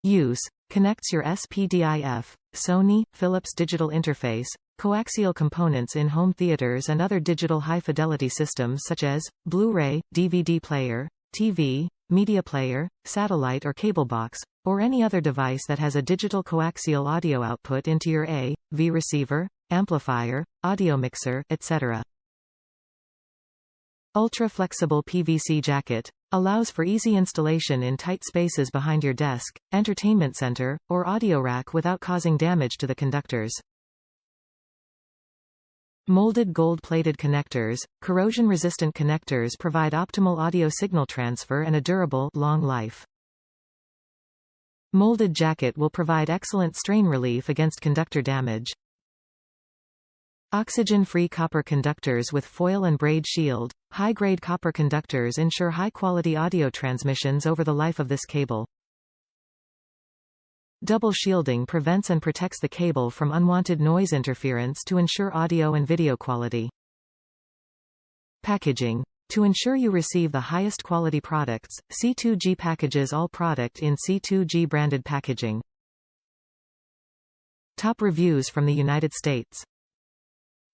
Use. Connects your PDIF, Sony, Philips digital interface, coaxial components in home theaters and other digital high-fidelity systems such as Blu-ray, DVD player, TV, media player, satellite or cable box, or any other device that has a digital coaxial audio output into your AV receiver, amplifier, audio mixer, etc. Ultra-flexible PVC jacket. Allows for easy installation in tight spaces behind your desk, entertainment center, or audio rack without causing damage to the conductors. Molded gold-plated connectors. Corrosion-resistant connectors provide optimal audio signal transfer and a durable, long life. Molded jacket will provide excellent strain relief against conductor damage. Oxygen-free copper conductors with foil and braid shield. High-grade copper conductors ensure high-quality audio transmissions over the life of this cable. Double shielding prevents and protects the cable from unwanted noise interference to ensure audio and video quality. Packaging. To ensure you receive the highest quality products, C2G packages all product in C2G branded packaging. Top reviews from the United States.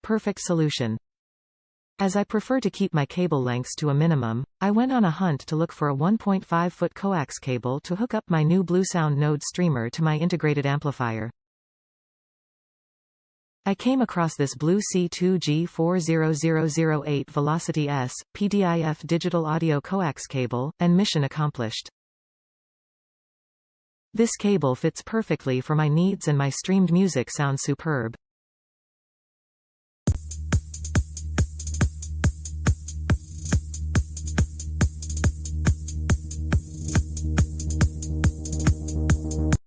Perfect solution. As I prefer to keep my cable lengths to a minimum, I went on a hunt to look for a 1.5-foot coax cable to hook up my new Bluesound Node streamer to my integrated amplifier. I came across this Blue C2G 40008 Velocity S, PDIF digital audio coax cable, and mission accomplished. This cable fits perfectly for my needs and my streamed music sounds superb.